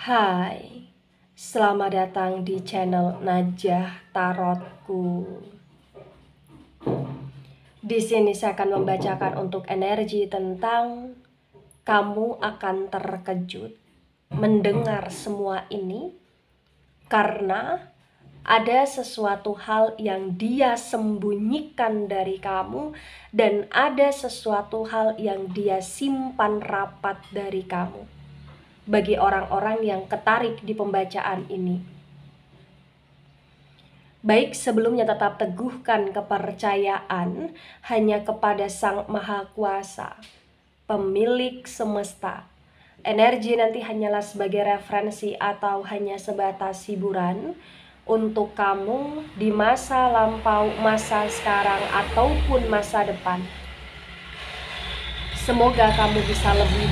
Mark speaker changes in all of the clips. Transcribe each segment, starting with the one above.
Speaker 1: Hai, selamat datang di channel Najah Tarotku. Di sini saya akan membacakan untuk energi tentang kamu akan terkejut mendengar semua ini karena ada sesuatu hal yang dia sembunyikan dari kamu dan ada sesuatu hal yang dia simpan rapat dari kamu. Bagi orang-orang yang ketarik di pembacaan ini, baik sebelumnya tetap teguhkan kepercayaan hanya kepada Sang Maha Kuasa, pemilik semesta. Energi nanti hanyalah sebagai referensi atau hanya sebatas hiburan untuk kamu di masa lampau, masa sekarang, ataupun masa depan. Semoga kamu bisa lebih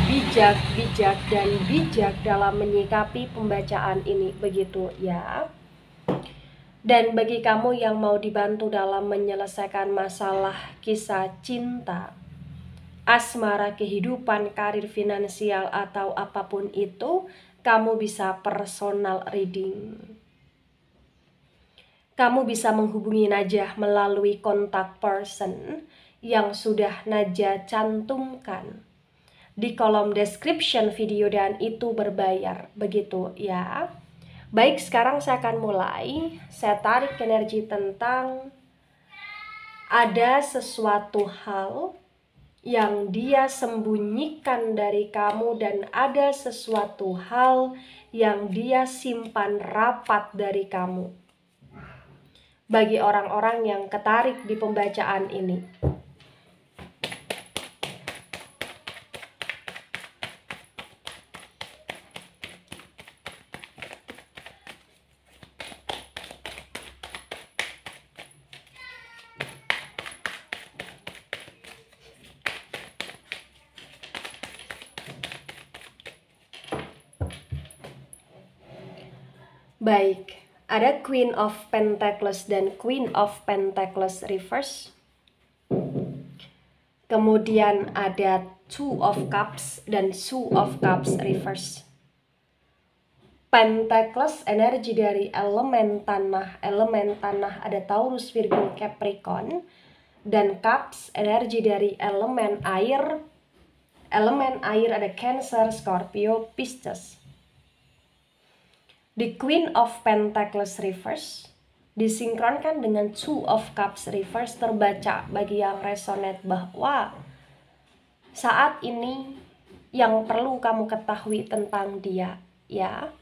Speaker 1: bijak dalam menyikapi pembacaan ini, begitu ya. Dan bagi kamu yang mau dibantu dalam menyelesaikan masalah kisah cinta, asmara, kehidupan, karir, finansial, atau apapun itu, kamu bisa personal reading. Kamu bisa menghubungi Najah melalui kontak person yang sudah Najah cantumkan di kolom description video dan itu berbayar, begitu ya. Baik, sekarang saya akan mulai. Saya tarik energi tentang ada sesuatu hal yang dia sembunyikan dari kamu dan ada sesuatu hal yang dia simpan rapat dari kamu. Bagi orang-orang yang ketarik di pembacaan ini, baik, ada Queen of Pentacles dan Queen of Pentacles reverse. Kemudian ada Two of Cups dan Two of Cups reverse. Pentacles energi dari elemen tanah ada Taurus, Virgo, Capricorn. Dan Cups energi dari elemen air ada Cancer, Scorpio, Pisces. The Queen of Pentacles reverse disinkronkan dengan Two of Cups reverse terbaca bagi yang resonate bahwa saat ini yang perlu kamu ketahui tentang dia, ya,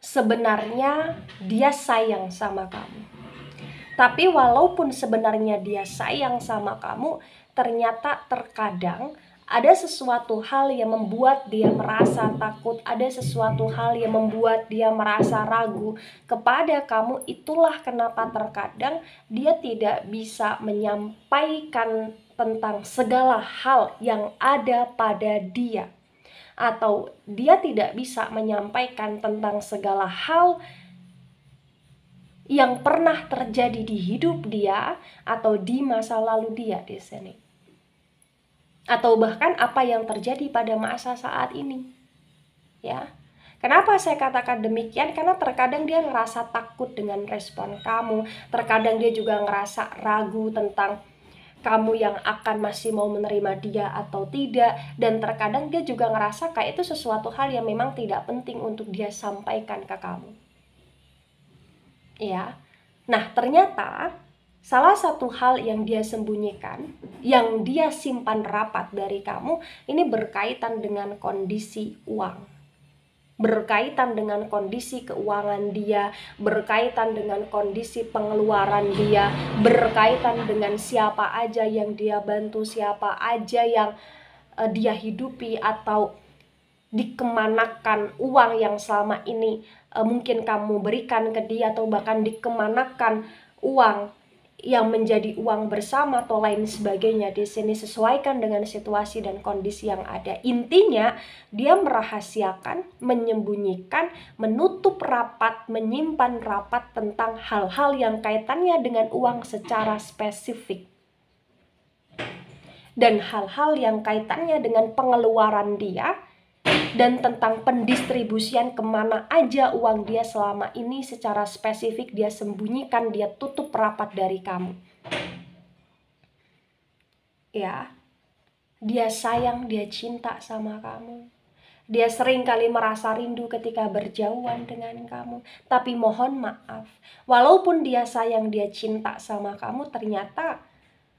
Speaker 1: sebenarnya dia sayang sama kamu. Tapi walaupun sebenarnya dia sayang sama kamu, ternyata terkadang ada sesuatu hal yang membuat dia merasa takut, ada sesuatu hal yang membuat dia merasa ragu kepada kamu. Itulah kenapa terkadang dia tidak bisa menyampaikan tentang segala hal yang ada pada dia, atau dia tidak bisa menyampaikan tentang segala hal yang pernah terjadi di hidup dia atau di masa lalu dia di sini. Atau bahkan apa yang terjadi pada masa saat ini, ya. Kenapa saya katakan demikian? Karena terkadang dia ngerasa takut dengan respon kamu, terkadang dia juga ngerasa ragu tentang kamu yang akan masih mau menerima dia atau tidak, dan terkadang dia juga ngerasa kayak itu sesuatu hal yang memang tidak penting untuk dia sampaikan ke kamu, ya. Nah, ternyata salah satu hal yang dia sembunyikan, yang dia simpan rapat dari kamu, ini berkaitan dengan kondisi uang, berkaitan dengan kondisi keuangan dia, berkaitan dengan kondisi pengeluaran dia, berkaitan dengan siapa aja yang dia bantu, siapa aja yang dia hidupi, atau dikemanakan uang yang selama ini mungkin kamu berikan ke dia, atau bahkan dikemanakan uang yang menjadi uang bersama atau lain sebagainya. Di sini sesuaikan dengan situasi dan kondisi yang ada. Intinya dia merahasiakan, menyembunyikan, menutup rapat, menyimpan rapat tentang hal-hal yang kaitannya dengan uang secara spesifik, dan hal-hal yang kaitannya dengan pengeluaran dia dan tentang pendistribusian kemana aja uang dia selama ini secara spesifik dia sembunyikan, dia tutup rapat dari kamu. Ya, dia sayang, dia cinta sama kamu. Dia sering kali merasa rindu ketika berjauhan dengan kamu. Tapi mohon maaf, walaupun dia sayang, dia cinta sama kamu, ternyata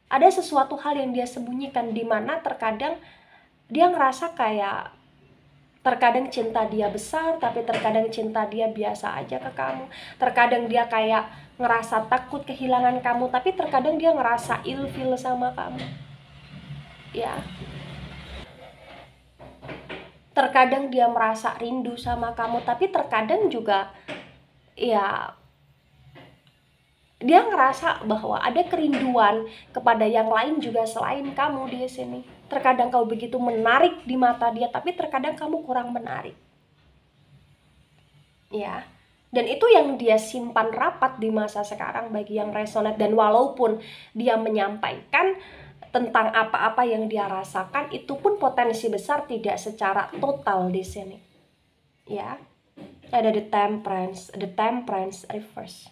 Speaker 1: ada sesuatu hal yang dia sembunyikan, di mana terkadang dia ngerasa kayak terkadang cinta dia besar, tapi terkadang cinta dia biasa aja ke kamu. Terkadang dia kayak ngerasa takut kehilangan kamu, tapi terkadang dia ngerasa ilfil sama kamu. Ya, terkadang dia merasa rindu sama kamu, tapi terkadang juga ya dia ngerasa bahwa ada kerinduan kepada yang lain juga selain kamu di sini. Terkadang kau begitu menarik di mata dia, tapi terkadang kamu kurang menarik. Ya, dan itu yang dia simpan rapat di masa sekarang bagi yang resonate. Dan walaupun dia menyampaikan tentang apa-apa yang dia rasakan, itu pun potensi besar tidak secara total di sini. Ya, ada the temperance reverse,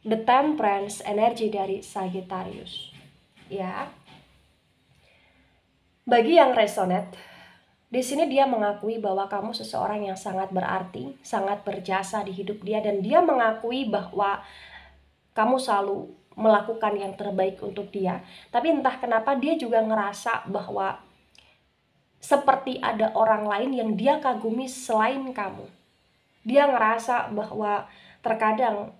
Speaker 1: the temperance energi dari Sagittarius. Ya, bagi yang resonate, di sini dia mengakui bahwa kamu seseorang yang sangat berarti, sangat berjasa di hidup dia, dan dia mengakui bahwa kamu selalu melakukan yang terbaik untuk dia. Tapi entah kenapa dia juga ngerasa bahwa seperti ada orang lain yang dia kagumi selain kamu. Dia ngerasa bahwa terkadang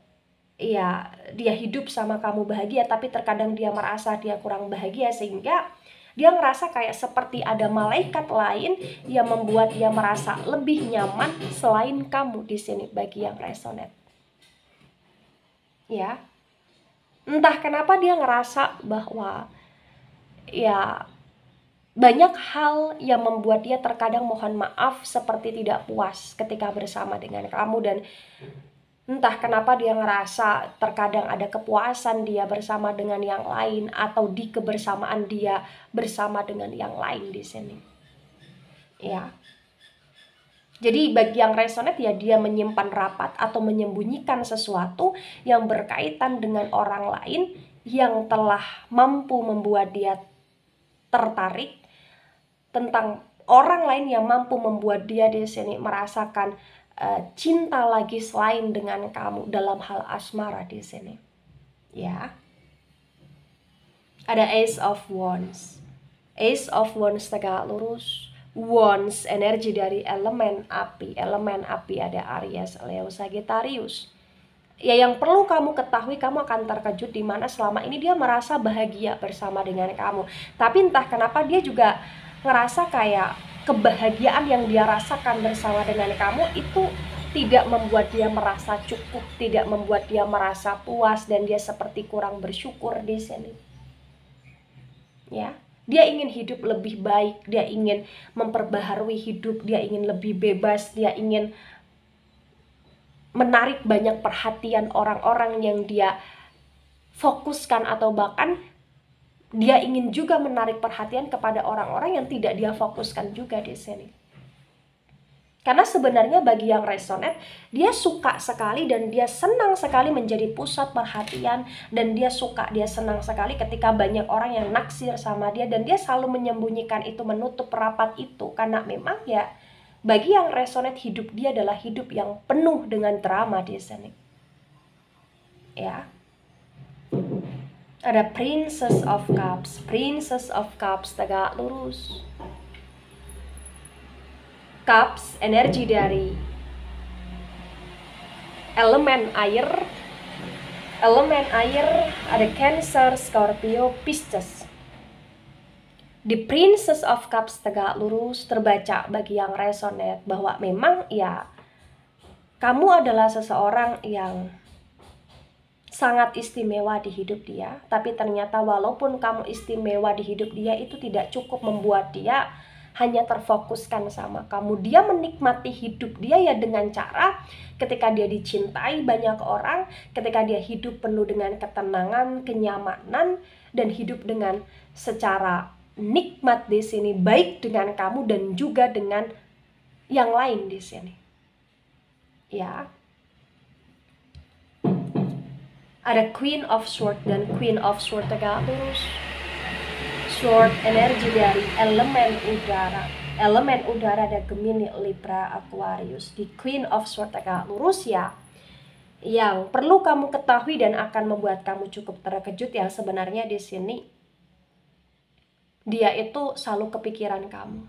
Speaker 1: ya dia hidup sama kamu bahagia, tapi terkadang dia merasa dia kurang bahagia, sehingga dia ngerasa kayak seperti ada malaikat lain yang membuat dia merasa lebih nyaman selain kamu di sini bagi yang resonate. Ya, entah kenapa dia ngerasa bahwa ya banyak hal yang membuat dia terkadang mohon maaf seperti tidak puas ketika bersama dengan kamu, dan entah kenapa dia ngerasa terkadang ada kepuasan dia bersama dengan yang lain, atau di kebersamaan dia bersama dengan yang lain di sini. Ya. Jadi bagi yang resonate ya dia menyimpan rapat atau menyembunyikan sesuatu yang berkaitan dengan orang lain yang telah mampu membuat dia tertarik, tentang orang lain yang mampu membuat dia di sini merasakan cinta lagi selain dengan kamu dalam hal asmara di sini. Ya. Ada Ace of Wands. Ace of Wands tegak lurus. Wands energi dari elemen api. Elemen api ada Aries, Leo, Sagittarius. Ya, yang perlu kamu ketahui, kamu akan terkejut di mana selama ini dia merasa bahagia bersama dengan kamu. Tapi entah kenapa dia juga ngerasa kayak kebahagiaan yang dia rasakan bersama dengan kamu itu tidak membuat dia merasa cukup, tidak membuat dia merasa puas, dan dia seperti kurang bersyukur di sini. Ya. Dia ingin hidup lebih baik, dia ingin memperbaharui hidup, dia ingin lebih bebas, dia ingin menarik banyak perhatian orang-orang yang dia fokuskan, atau bahkan dia ingin juga menarik perhatian kepada orang-orang yang tidak dia fokuskan juga di sini. Karena sebenarnya bagi yang resonate, dia suka sekali dan dia senang sekali menjadi pusat perhatian, dan dia senang sekali ketika banyak orang yang naksir sama dia, dan dia selalu menyembunyikan itu, menutup rapat itu, karena memang ya bagi yang resonate hidup dia adalah hidup yang penuh dengan drama di sini. Ya. Ada Princess of Cups. Princess of Cups tegak lurus. Cups energi dari elemen air. Elemen air ada Cancer, Scorpio, Pisces. Di Princess of Cups tegak lurus terbaca bagi yang resonate bahwa memang ya kamu adalah seseorang yang sangat istimewa di hidup dia. Tapi ternyata walaupun kamu istimewa di hidup dia, itu tidak cukup membuat dia hanya terfokuskan sama kamu. Dia menikmati hidup dia ya dengan cara ketika dia dicintai banyak orang, ketika dia hidup penuh dengan ketenangan, kenyamanan, dan hidup dengan secara nikmat di sini, baik dengan kamu dan juga dengan yang lain di sini. Ya. Ada Queen of Swords dan Queen of Swords tegak lurus. Sword energi dari elemen udara. Elemen udara ada Gemini, Libra, Aquarius. Di Queen of Swords tegak lurus ya. Yang perlu kamu ketahui dan akan membuat kamu cukup terkejut yang sebenarnya di sini dia itu selalu kepikiran kamu.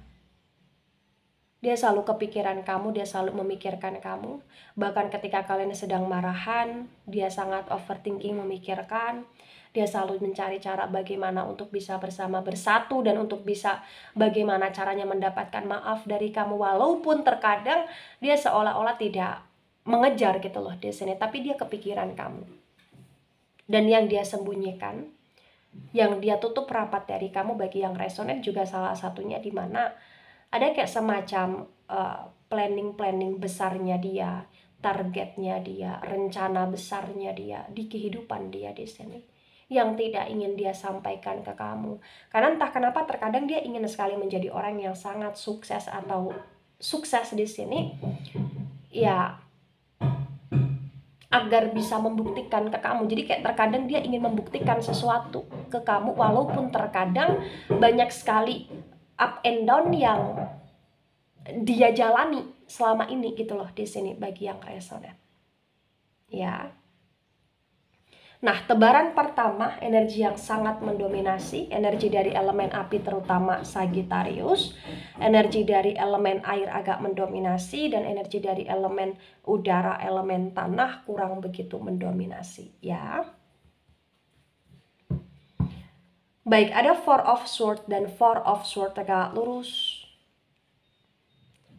Speaker 1: Dia selalu kepikiran kamu, dia selalu memikirkan kamu. Bahkan ketika kalian sedang marahan, dia sangat overthinking memikirkan. Dia selalu mencari cara bagaimana untuk bisa bersatu dan untuk bisa bagaimana caranya mendapatkan maaf dari kamu. Walaupun terkadang dia seolah-olah tidak mengejar gitu loh di sini, tapi dia kepikiran kamu. Dan yang dia sembunyikan, yang dia tutup rapat dari kamu bagi yang resonan juga salah satunya di mana ada kayak semacam planning besarnya dia, targetnya dia, rencana besarnya dia di kehidupan dia di sini yang tidak ingin dia sampaikan ke kamu. Karena entah kenapa terkadang dia ingin sekali menjadi orang yang sangat sukses atau sukses di sini ya agar bisa membuktikan ke kamu. Jadi kayak terkadang dia ingin membuktikan sesuatu ke kamu walaupun terkadang banyak sekali up and down yang dia jalani selama ini gitu loh di sini bagi yang resonan. Ya. Nah, tebaran pertama energi yang sangat mendominasi, energi dari elemen api terutama Sagittarius, energi dari elemen air agak mendominasi dan energi dari elemen udara, elemen tanah kurang begitu mendominasi, ya. Baik, ada Four of Swords dan Four of Swords tegak lurus.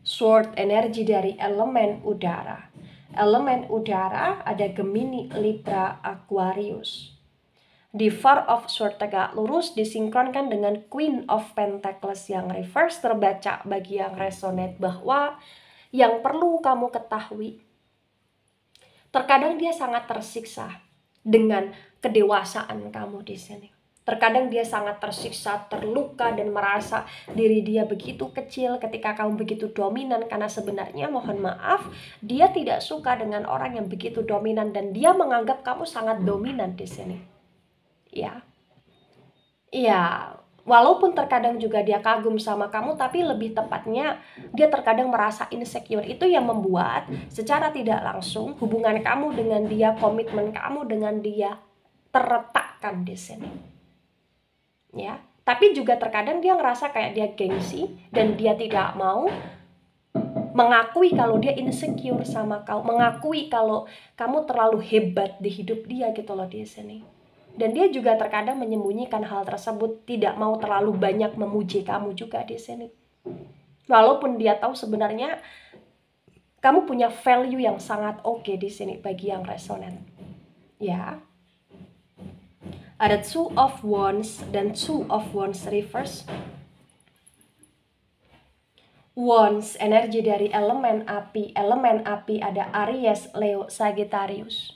Speaker 1: Sword energi dari elemen udara. Elemen udara ada Gemini, Libra, Aquarius. Di Four of Swords tegak lurus disinkronkan dengan Queen of Pentacles yang reverse terbaca bagi yang resonate bahwa yang perlu kamu ketahui, terkadang dia sangat tersiksa dengan kedewasaan kamu di sini. Terkadang dia sangat tersiksa, terluka, dan merasa diri dia begitu kecil ketika kamu begitu dominan. Karena sebenarnya mohon maaf, dia tidak suka dengan orang yang begitu dominan dan dia menganggap kamu sangat dominan di sini. Ya, ya. Walaupun terkadang juga dia kagum sama kamu, tapi lebih tepatnya dia terkadang merasa insecure. Itu yang membuat secara tidak langsung hubungan kamu dengan dia, komitmen kamu dengan dia terletakkan di sini. Ya, tapi juga terkadang dia ngerasa kayak dia gengsi dan dia tidak mau mengakui kalau dia insecure sama kamu, mengakui kalau kamu terlalu hebat di hidup dia gitu loh di sini. Dan dia juga terkadang menyembunyikan hal tersebut, tidak mau terlalu banyak memuji kamu juga di sini. Walaupun dia tahu sebenarnya kamu punya value yang sangat oke di sini bagi yang resonan. Ya. Ada Two of Wands dan Two of Wands reverse. Wands energi dari elemen api. Elemen api ada Aries, Leo, Sagittarius.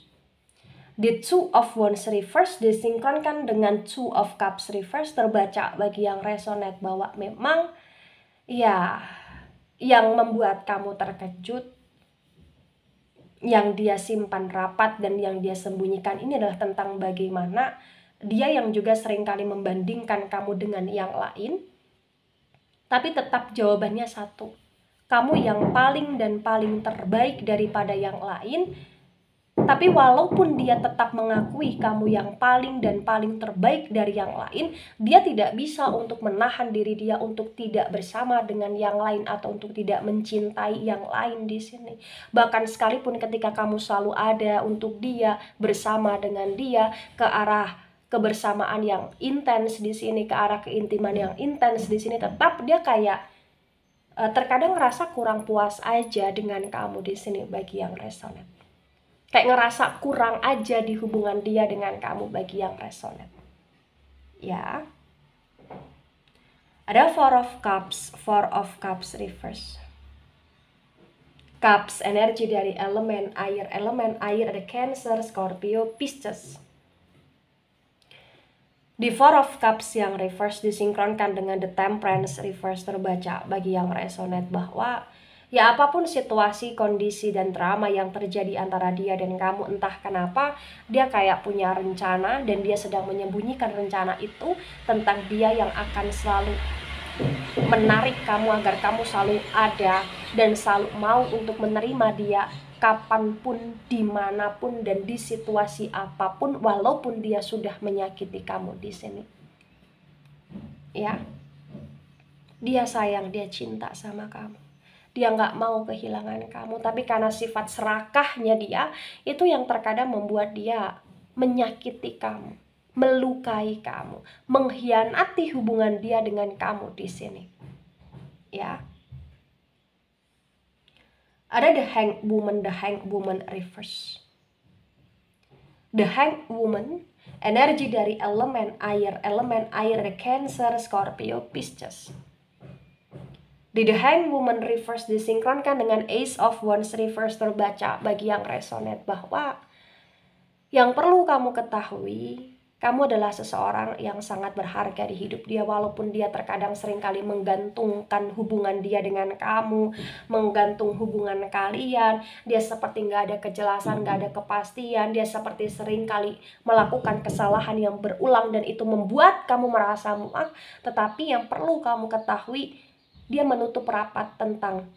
Speaker 1: Di Two of Wands reverse disinkronkan dengan Two of Cups reverse terbaca bagi yang resonate bahwa memang ya yang membuat kamu terkejut, yang dia simpan rapat dan yang dia sembunyikan ini adalah tentang bagaimana dia yang juga seringkali membandingkan kamu dengan yang lain, tapi tetap jawabannya satu. Kamu yang paling dan paling terbaik daripada yang lain, tapi walaupun dia tetap mengakui kamu yang paling dan paling terbaik dari yang lain, dia tidak bisa untuk menahan diri dia untuk tidak bersama dengan yang lain atau untuk tidak mencintai yang lain di sini. Bahkan sekalipun ketika kamu selalu ada untuk dia, bersama dengan dia, ke arah kebersamaan yang intens di sini, ke arah keintiman yang intens di sini, tetap dia kayak terkadang ngerasa kurang puas aja dengan kamu di sini bagi yang resonan. Kayak ngerasa kurang aja di hubungan dia dengan kamu bagi yang resonan. Ya. Ada Four of Cups reverse. Cups energi dari elemen air. Elemen air ada Cancer, Scorpio, Pisces. Di Four of Cups yang reverse disinkronkan dengan The Temperance reverse terbaca bagi yang resonate bahwa Ya apapun situasi, kondisi, dan drama yang terjadi antara dia dan kamu, entah kenapa dia kayak punya rencana dan dia sedang menyembunyikan rencana itu tentang dia yang akan selalu menarik kamu agar kamu selalu ada dan selalu mau untuk menerima dia kapanpun, dimanapun, dan di situasi apapun, walaupun dia sudah menyakiti kamu di sini. Ya, dia sayang, dia cinta sama kamu. Dia nggak mau kehilangan kamu, tapi karena sifat serakahnya dia, itu yang terkadang membuat dia menyakiti kamu, melukai kamu, mengkhianati hubungan dia dengan kamu di sini. Ya. Ada the Hanged Woman reverse. The Hanged Woman, energi dari elemen air Cancer, Scorpio, Pisces. Di The Hanged Woman reverse disinkronkan dengan Ace of Wands reverse terbaca bagi yang resonate bahwa yang perlu kamu ketahui, kamu adalah seseorang yang sangat berharga di hidup dia, walaupun dia terkadang seringkali menggantungkan hubungan dia dengan kamu, menggantung hubungan kalian, dia seperti nggak ada kejelasan, nggak ada kepastian, dia seperti seringkali melakukan kesalahan yang berulang dan itu membuat kamu merasa muak, tetapi yang perlu kamu ketahui, dia menutup rapat tentang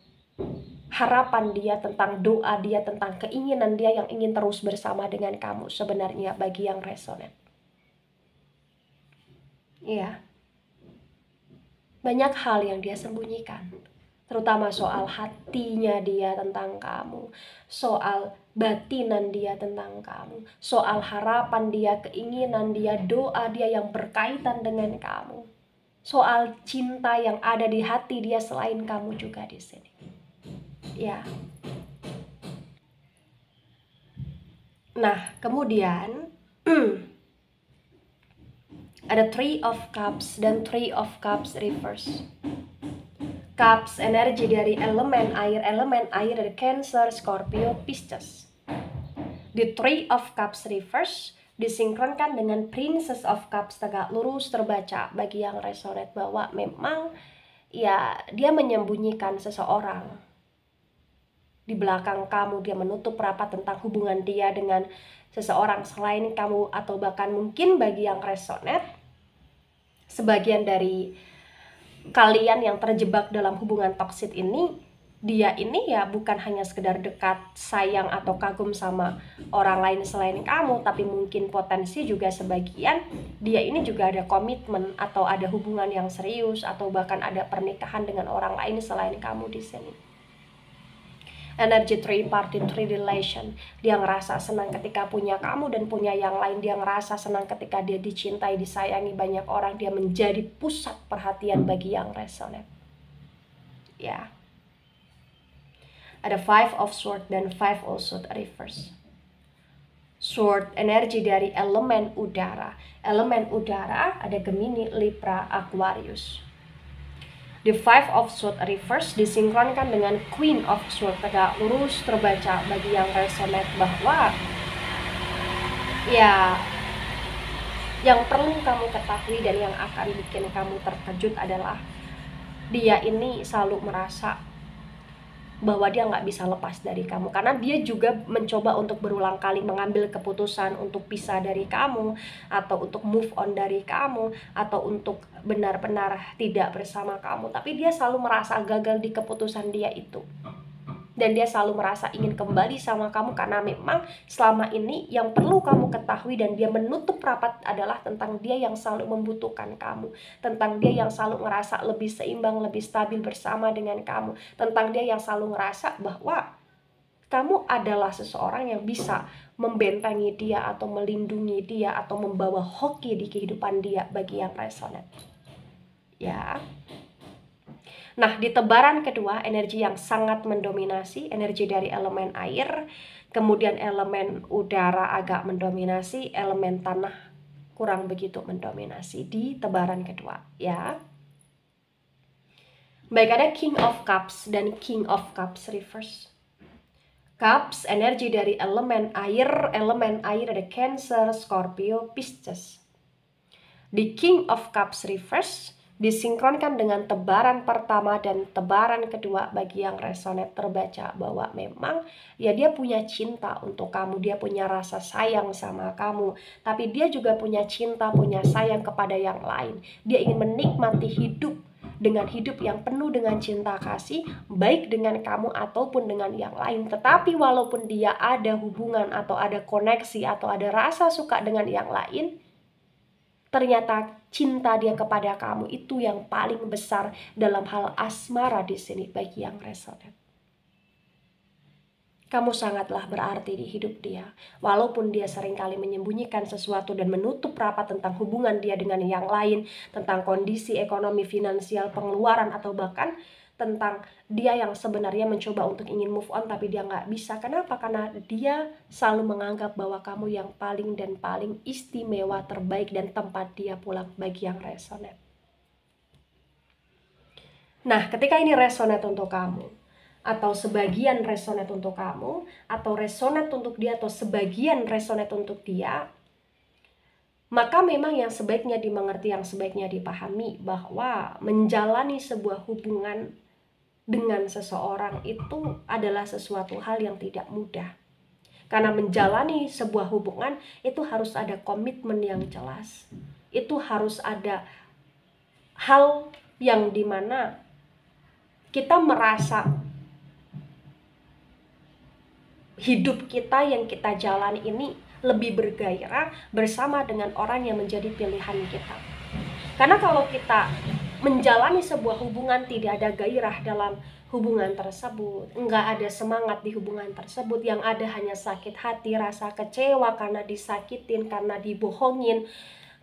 Speaker 1: harapan dia, tentang doa dia, tentang keinginan dia yang ingin terus bersama dengan kamu sebenarnya bagi yang resonate. Iya. Banyak hal yang dia sembunyikan, terutama soal hatinya dia tentang kamu, soal batinan dia tentang kamu, soal harapan dia, keinginan dia, doa dia yang berkaitan dengan kamu, soal cinta yang ada di hati dia selain kamu juga di sini. Ya. Nah, kemudian ada Three of Cups dan Three of Cups reverse. Cups, energi dari elemen air dari Cancer, Scorpio, Pisces. The Three of Cups reverse disinkronkan dengan Princess of Cups tegak lurus terbaca bagi yang resonate bahwa memang ya dia menyembunyikan seseorang di belakang kamu, dia menutup rapat tentang hubungan dia dengan seseorang selain kamu, atau bahkan mungkin bagi yang resonate, sebagian dari kalian yang terjebak dalam hubungan toksik ini, dia ini ya bukan hanya sekedar dekat, sayang, atau kagum sama orang lain selain kamu, tapi mungkin potensi juga sebagian dia ini juga ada komitmen atau ada hubungan yang serius atau bahkan ada pernikahan dengan orang lain selain kamu di sini. Energi tripartite, three relation. Dia ngerasa senang ketika punya kamu dan punya yang lain. Dia ngerasa senang ketika dia dicintai, disayangi banyak orang. Dia menjadi pusat perhatian bagi yang resonate. Ya. Ada Five of Swords dan Five of Swords reverse. Sword, energi dari elemen udara. Elemen udara ada Gemini, Libra, Aquarius. The Five of Swords reverse disinkronkan dengan Queen of Swords tegak lurus terbaca bagi yang resonate bahwa ya yang perlu kamu ketahui dan yang akan bikin kamu terkejut adalah dia ini selalu merasa bahwa dia nggak bisa lepas dari kamu, karena dia juga mencoba untuk berulang kali mengambil keputusan untuk pisah dari kamu, atau untuk move on dari kamu, atau untuk benar-benar tidak bersama kamu, tapi dia selalu merasa gagal di keputusan dia itu. Dan dia selalu merasa ingin kembali sama kamu karena memang selama ini yang perlu kamu ketahui dan dia menutup rapat adalah tentang dia yang selalu membutuhkan kamu, tentang dia yang selalu ngerasa lebih seimbang, lebih stabil bersama dengan kamu, tentang dia yang selalu ngerasa bahwa kamu adalah seseorang yang bisa membentengi dia atau melindungi dia atau membawa hoki di kehidupan dia bagi yang resonate. Ya. Nah, di tebaran kedua, energi yang sangat mendominasi, energi dari elemen air, kemudian elemen udara agak mendominasi, elemen tanah kurang begitu mendominasi di tebaran kedua, ya. Baik, ada King of Cups dan King of Cups reverse. Cups, energi dari elemen air ada Cancer, Scorpio, Pisces. Di King of Cups reverse disinkronkan dengan tebaran pertama dan tebaran kedua bagi yang resonate terbaca bahwa memang ya dia punya cinta untuk kamu, dia punya rasa sayang sama kamu, tapi dia juga punya cinta, punya sayang kepada yang lain. Dia ingin menikmati hidup dengan hidup yang penuh dengan cinta kasih, baik dengan kamu ataupun dengan yang lain. Tetapi walaupun dia ada hubungan atau ada koneksi atau ada rasa suka dengan yang lain, ternyata cinta dia kepada kamu itu yang paling besar dalam hal asmara di sini bagi yang resonate. Kamu sangatlah berarti di hidup dia. Walaupun dia seringkali menyembunyikan sesuatu dan menutup rapat tentang hubungan dia dengan yang lain, tentang kondisi ekonomi finansial, pengeluaran, atau bahkan tentang dia yang sebenarnya mencoba untuk ingin move on tapi dia nggak bisa. Kenapa? Karena dia selalu menganggap bahwa kamu yang paling dan paling istimewa, terbaik, dan tempat dia pulang bagi yang resonate. Nah, ketika ini resonate untuk kamu, atau sebagian resonate untuk kamu, atau resonate untuk dia, atau sebagian resonate untuk dia, maka memang yang sebaiknya dimengerti, yang sebaiknya dipahami bahwa menjalani sebuah hubungan dengan seseorang itu adalah sesuatu hal yang tidak mudah. Karena menjalani sebuah hubungan itu harus ada komitmen yang jelas. Itu harus ada hal yang dimana kita merasa hidup kita yang kita jalani ini lebih bergairah bersama dengan orang yang menjadi pilihan kita. Karena kalau kita menjalani sebuah hubungan tidak ada gairah dalam hubungan tersebut, nggak ada semangat di hubungan tersebut, yang ada hanya sakit hati, rasa kecewa karena disakitin, karena dibohongin,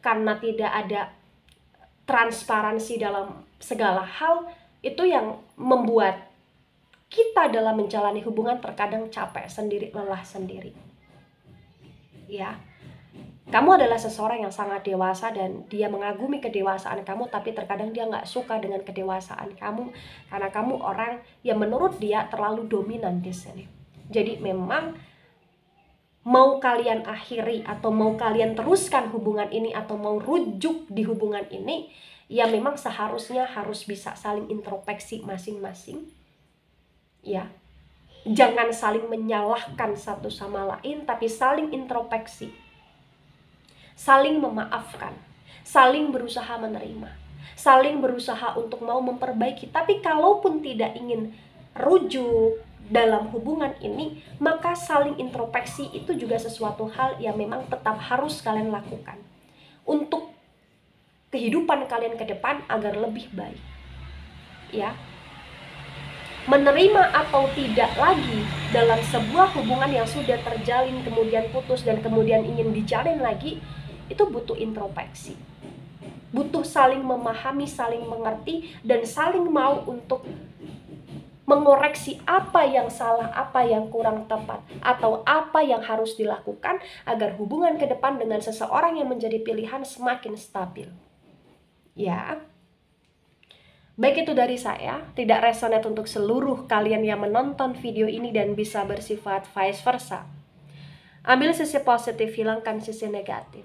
Speaker 1: karena tidak ada transparansi dalam segala hal, itu yang membuat kita dalam menjalani hubungan terkadang capek sendiri, lelah sendiri. Ya. Kamu adalah seseorang yang sangat dewasa dan dia mengagumi kedewasaan kamu, tapi terkadang dia nggak suka dengan kedewasaan kamu karena kamu orang yang menurut dia terlalu dominan di sini. Jadi memang mau kalian akhiri atau mau kalian teruskan hubungan ini atau mau rujuk di hubungan ini, ya memang seharusnya harus bisa saling introspeksi masing-masing. Ya. Jangan saling menyalahkan satu sama lain, tapi saling introspeksi. Saling memaafkan, saling berusaha menerima, saling berusaha untuk mau memperbaiki. Tapi kalaupun tidak ingin rujuk dalam hubungan ini, maka saling introspeksi itu juga sesuatu hal yang memang tetap harus kalian lakukan untuk kehidupan kalian ke depan agar lebih baik. Ya. Menerima atau tidak lagi dalam sebuah hubungan yang sudah terjalin kemudian putus dan kemudian ingin dijalin lagi, itu butuh introspeksi, butuh saling memahami, saling mengerti, dan saling mau untuk mengoreksi apa yang salah, apa yang kurang tepat, atau apa yang harus dilakukan agar hubungan ke depan dengan seseorang yang menjadi pilihan semakin stabil. Ya, baik itu dari saya, tidak resonate untuk seluruh kalian yang menonton video ini dan bisa bersifat vice versa. Ambil sisi positif, hilangkan sisi negatif.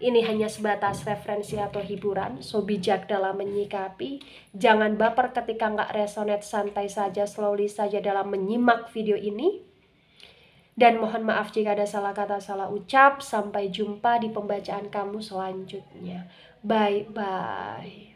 Speaker 1: Ini hanya sebatas referensi atau hiburan, so bijak dalam menyikapi. Jangan baper ketika nggak resonate, santai saja, slowly saja dalam menyimak video ini. Dan mohon maaf jika ada salah kata, salah ucap. Sampai jumpa di pembacaan kamu selanjutnya. Bye-bye.